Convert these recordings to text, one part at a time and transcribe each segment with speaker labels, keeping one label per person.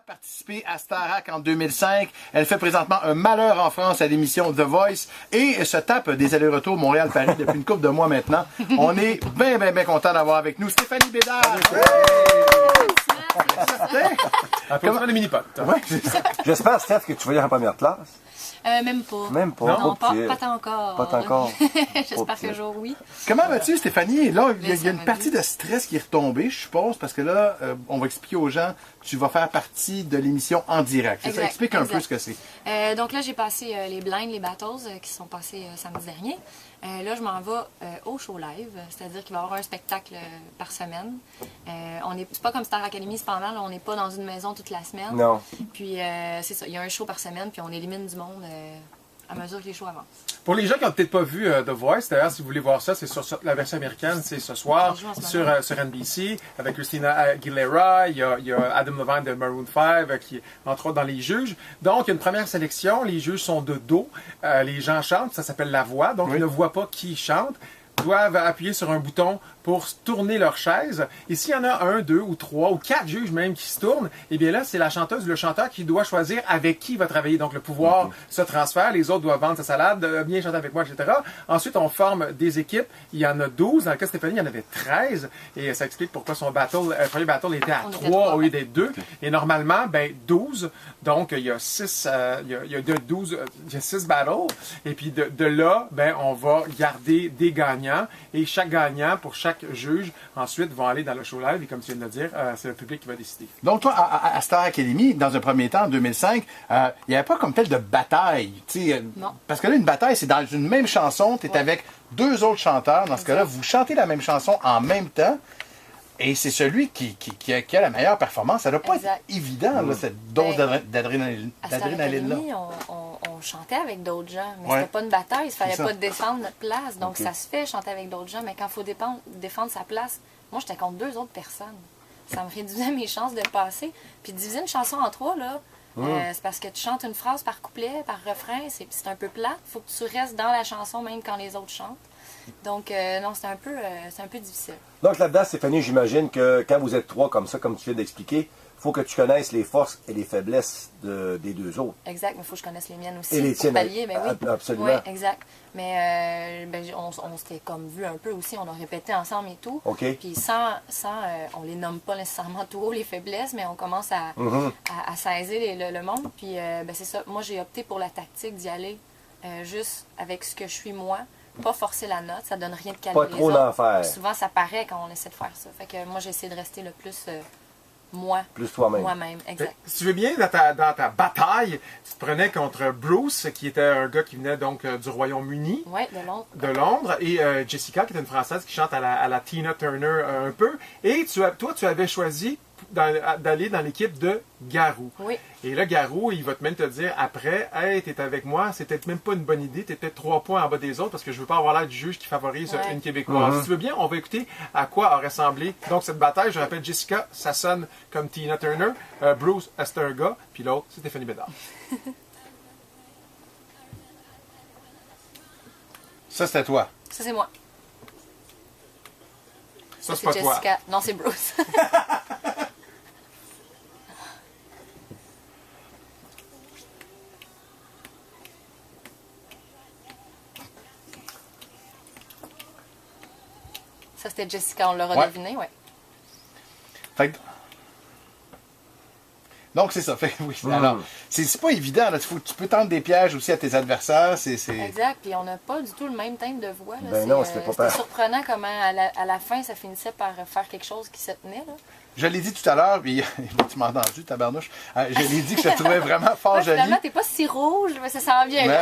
Speaker 1: Participé à Starac en 2005. Elle fait présentement un malheur en France à l'émission The Voice et se tape des allers-retours Montréal-Paris depuis une couple de mois maintenant. On est bien content d'avoir avec nous Stéphanie Bédard.
Speaker 2: Comment des mini-potes.
Speaker 1: Ouais.
Speaker 3: J'espère, Steph, que tu vas y aller en première classe.
Speaker 4: Même pas.
Speaker 3: Même pas?
Speaker 4: Non, pas
Speaker 3: Ok.
Speaker 4: encore.
Speaker 3: Pas encore.
Speaker 4: J'espère qu'un jour, oui.
Speaker 1: Comment vas-tu, Stéphanie? Là, il y a
Speaker 4: Ça
Speaker 1: une
Speaker 4: va
Speaker 1: partie
Speaker 4: bien.
Speaker 1: de stress qui est retombée, je suppose, parce que là, on va expliquer aux gens, tu vas faire partie de l'émission en direct. C'est ça?
Speaker 4: Exact,
Speaker 1: Explique un peu
Speaker 4: exact.
Speaker 1: ce que c'est.
Speaker 4: Donc là, j'ai passé les blinds, les battles qui sont passés samedi dernier. Là, je m'en vais au show live, c'est-à-dire qu'il va y avoir un spectacle par semaine. C'est pas comme Star Academy, cependant, là, on n'est pas dans une maison toute la semaine.
Speaker 3: Non.
Speaker 4: Puis c'est ça, il y a un show par semaine, puis on élimine du monde à mesure que les shows avancent.
Speaker 2: Pour les gens qui n'ont peut-être pas vu The Voice, d'ailleurs, si vous voulez voir ça, c'est sur la version américaine, c'est ce soir
Speaker 4: Ça joue en ce
Speaker 2: sur NBC, avec Christina Aguilera, il y a Adam Levine de Maroon 5, qui est entre autres dans les juges. Donc, il y a une première sélection, les juges sont de dos, les gens chantent, ça s'appelle la voix, donc ils ne voient pas qui chante, doivent appuyer sur un bouton pour tourner leur chaise. Et s'il y en a un, deux ou trois ou quatre juges même qui se tournent, eh bien là, c'est la chanteuse ou le chanteur qui doit choisir avec qui il va travailler. Donc le pouvoir se transfère, les autres doivent vendre sa salade, bien chanter avec moi, etc. Ensuite, on forme des équipes. Il y en a 12. Dans le cas de Stéphanie, il y en avait 13. Et ça explique pourquoi son premier battle était à
Speaker 4: On était
Speaker 2: 3
Speaker 4: trois,
Speaker 2: au lieu d'être 2. Et normalement, 12. Donc il y a 6 il y a 6 battles. Et puis de là, on va garder des gagnants. Et chaque gagnant, pour chaque juge, ensuite, vont aller dans le show live. Et comme tu viens de le dire, c'est le public qui va décider.
Speaker 1: Donc, toi, à Star Academy, dans un premier temps, en 2005, il n'y avait pas comme tel de bataille.
Speaker 4: Non.
Speaker 1: Parce que là, une bataille, c'est dans une même chanson, tu es
Speaker 4: Ouais.
Speaker 1: avec deux autres chanteurs. Dans ce cas-là, vous chantez la même chanson en même temps. Et c'est celui qui a la meilleure performance. Ça ne doit pas
Speaker 4: Exact.
Speaker 1: être évident, là, cette dose d'adrénaline.
Speaker 4: À Star
Speaker 1: d'adrénaline-là.
Speaker 4: Academy, on chantait avec d'autres gens, mais
Speaker 1: Ouais.
Speaker 4: c'était pas une bataille, il fallait
Speaker 1: C'est ça.
Speaker 4: pas défendre notre place. Donc ça se fait chanter avec d'autres gens, mais quand il faut défendre sa place, moi j'étais contre deux autres personnes. Ça me réduisait mes chances de passer. Puis diviser une chanson en trois, là, c'est parce que tu chantes une phrase par couplet, par refrain, c'est un peu plate. Il faut que tu restes dans la chanson même quand les autres chantent. Donc non, c'est un peu difficile.
Speaker 3: Donc là-dedans, Stéphanie, j'imagine que quand vous êtes trois comme ça, comme tu viens d'expliquer, il faut que tu connaisses les forces et les faiblesses des deux autres.
Speaker 4: Exact, mais il faut que je connaisse les miennes aussi.
Speaker 3: Et les
Speaker 4: pour
Speaker 3: tiennes,
Speaker 4: pallier, ben oui.
Speaker 3: absolument.
Speaker 4: Oui, exact. Mais on s'était comme vu un peu aussi, on a répété ensemble et tout.
Speaker 3: OK.
Speaker 4: Puis on les nomme pas nécessairement tout haut les faiblesses, mais on commence à saisir le monde. Puis c'est ça, moi j'ai opté pour la tactique d'y aller juste avec ce que je suis moi. Pas forcer la note, ça donne rien de calmer
Speaker 3: Pas
Speaker 4: les
Speaker 3: trop
Speaker 4: autres.
Speaker 3: d'en faire.
Speaker 4: Puis souvent ça paraît quand on essaie de faire ça. Fait que moi j'ai essayé de rester le plus moi.
Speaker 3: Plus toi-même.
Speaker 4: Moi-même, exact.
Speaker 2: Si tu veux bien, dans ta bataille, tu te prenais contre Bruce, qui était un gars qui venait donc du Royaume-Uni.
Speaker 4: Oui, de Londres.
Speaker 2: De Londres, et Jessica, qui est une Française qui chante à la Tina Turner un peu. Et toi, tu avais choisi d'aller dans l'équipe de Garou.
Speaker 4: Oui.
Speaker 2: Et là, Garou, il va même te dire après, hey, t'es avec moi, c'est peut-être même pas une bonne idée, t'es peut-être 3 points en bas des autres parce que je veux pas avoir l'air du juge qui favorise
Speaker 4: Ouais.
Speaker 2: une Québécoise. Si tu veux bien, on va écouter à quoi a ressemblé donc cette bataille. Je rappelle, Jessica, ça sonne comme Tina Turner. Bruce, c'était un gars, puis l'autre, c'est Stéphanie Bédard.
Speaker 1: Ça, c'était toi.
Speaker 4: Ça c'est moi.
Speaker 2: Ça, c'est pas toi.
Speaker 4: Jessica. Non, c'est Bruce. Ça, c'était Jessica, on l'aura
Speaker 1: Ouais.
Speaker 4: deviné, ouais.
Speaker 1: Fait que- Donc, c'est ça. Fait, oui. Alors, c'est pas évident. Là. Tu peux tendre des pièges aussi à tes adversaires.
Speaker 4: Exact, puis on n'a pas du tout le même thème de voix. Là.
Speaker 3: Ben non, c'était pas pareil.
Speaker 4: surprenant comment, à la fin, ça finissait par faire quelque chose qui se tenait. Là.
Speaker 1: Je l'ai dit tout à l'heure, puis tu m'as entendu, tabarnouche. Je l'ai dit que je te trouvais vraiment fort
Speaker 4: Ouais,
Speaker 1: jolie.
Speaker 4: finalement, t'es pas si rouge, mais ça sent bien.
Speaker 1: Mais,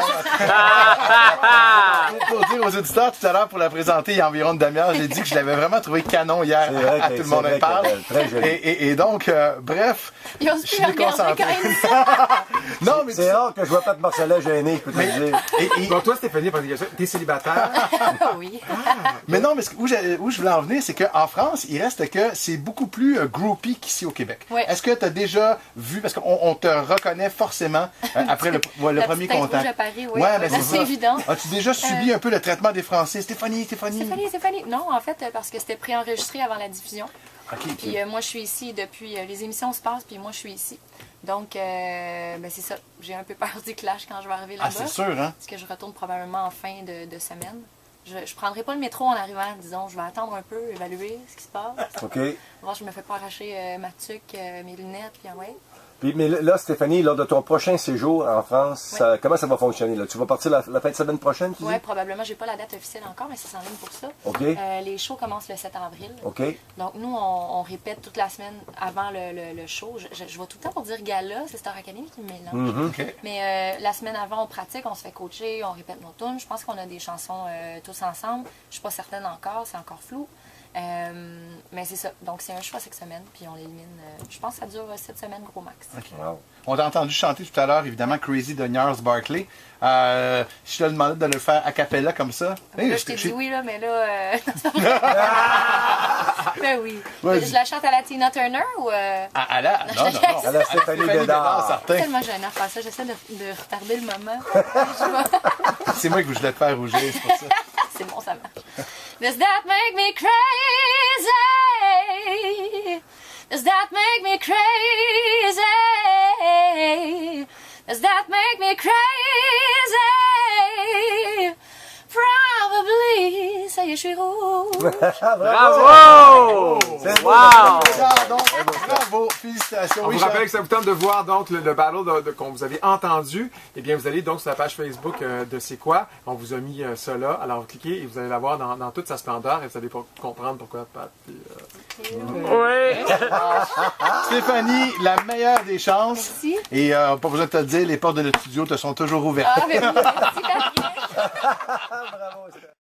Speaker 4: là.
Speaker 1: pour dire aux auditeurs, tout à l'heure, pour la présenter il y a environ une demi-heure, j'ai dit que je l'avais vraiment trouvé canon hier.
Speaker 3: C'est vrai
Speaker 1: À
Speaker 3: que-
Speaker 1: tout le monde
Speaker 3: c'est vrai
Speaker 1: en parle.
Speaker 3: qu'elle est très jolie.
Speaker 1: Et donc, bref,
Speaker 4: Ils ont
Speaker 1: je
Speaker 4: su
Speaker 1: suis
Speaker 4: me regarder
Speaker 1: déconcentré.
Speaker 4: quand il dit ça.
Speaker 1: Non, mais
Speaker 3: C'est rare que je vois pas de Marcella gêné, je peux te le dire.
Speaker 2: Donc toi, Stéphanie, parce que t'es célibataire.
Speaker 4: Oui.
Speaker 1: Mais non, mais où je voulais en venir, c'est qu'en France, il reste que c'est beaucoup plus groupie qu'ici au Québec.
Speaker 4: Ouais.
Speaker 1: Est-ce que tu as déjà vu, parce qu'on te reconnaît forcément après le
Speaker 4: La
Speaker 1: premier
Speaker 4: petite tête
Speaker 1: contact.
Speaker 4: rouge à Paris, oui.
Speaker 1: Ouais, ben,
Speaker 4: Là,
Speaker 1: c'est
Speaker 4: c'est
Speaker 1: ça.
Speaker 4: évident.
Speaker 1: As-tu déjà subi un peu le traitement des Français? Stéphanie.
Speaker 4: Stéphanie. Non, en fait, parce que c'était préenregistré avant la diffusion.
Speaker 1: OK.
Speaker 4: Puis moi, je suis ici depuis... les émissions se passent, puis moi, je suis ici. Donc, ben, c'est ça. J'ai un peu peur du clash quand je vais arriver là-bas.
Speaker 1: Ah, c'est sûr, hein?
Speaker 4: Parce que je retourne probablement en fin de semaine. Je prendrai pas le métro en arrivant, disons. Je vais attendre un peu, évaluer ce qui se passe.
Speaker 3: OK.
Speaker 4: Voir si je me fais pas arracher ma tuque, mes lunettes, puis ouais.
Speaker 3: Puis, mais là, Stéphanie, lors de ton prochain séjour en France,
Speaker 4: Oui.
Speaker 3: Comment ça va fonctionner? Là? Tu vas partir la fin de semaine prochaine, tu dis?
Speaker 4: Oui, probablement. J'ai pas la date officielle encore, mais ça s'enligne pour ça.
Speaker 3: OK.
Speaker 4: Les shows commencent le 7 avril.
Speaker 3: OK.
Speaker 4: Donc, nous, on répète toute la semaine avant le show. Je vois tout le temps pour dire gala, c'est Star Academy qui me mélange.
Speaker 3: Mhm.
Speaker 1: OK.
Speaker 4: Mais la semaine avant, on pratique, on se fait coacher, on répète nos tunes. Je pense qu'on a des chansons tous ensemble. Je suis pas certaine encore, c'est encore flou. Mais c'est ça. Donc, c'est un choix cette semaine, puis on l'élimine. Je pense que ça dure 7 semaines, gros max.
Speaker 3: Wow.
Speaker 1: On t'a entendu chanter tout à l'heure, évidemment, Crazy de Gnarls Barkley. Je te demandais de le faire a cappella comme ça. Hey,
Speaker 4: Là, je t'ai dit oui, là, mais là... Ben oui.
Speaker 1: Vas-y.
Speaker 4: Je la chante à la Tina Turner ou...
Speaker 1: À la... Non, non, non.
Speaker 3: À la Stéphanie Bédard.
Speaker 1: certain.
Speaker 4: C'est tellement gênant de faire ça. J'essaie de retarder le moment. Je vais-
Speaker 1: C'est moi que je voulais te faire rougir, c'est pour ça.
Speaker 4: C'est bon, ça marche. Does that make me crazy? Does that make me crazy? Does that make me crazy? Probably. Ça y est, je suis rouge.
Speaker 5: Bravo!
Speaker 3: C'est beau.
Speaker 5: Wow!
Speaker 1: Bravo, félicitations.
Speaker 2: On
Speaker 1: Oui,
Speaker 2: vous
Speaker 1: Charles.
Speaker 2: rappelle que ça vous tente de voir donc le battle qu'on vous avez entendu. Eh bien, vous allez donc sur la page Facebook de C'est quoi. On vous a mis ça là. Alors, vous cliquez et vous allez la voir dans toute sa splendeur et vous allez comprendre pourquoi Pat.
Speaker 5: Oui!
Speaker 1: Stéphanie, la meilleure des chances.
Speaker 4: Merci.
Speaker 1: Et pas besoin de te le dire, les portes de notre studio te sont toujours ouvertes.
Speaker 4: Ah, mais oui, merci, Patrick.
Speaker 3: Bravo, Stéphanie.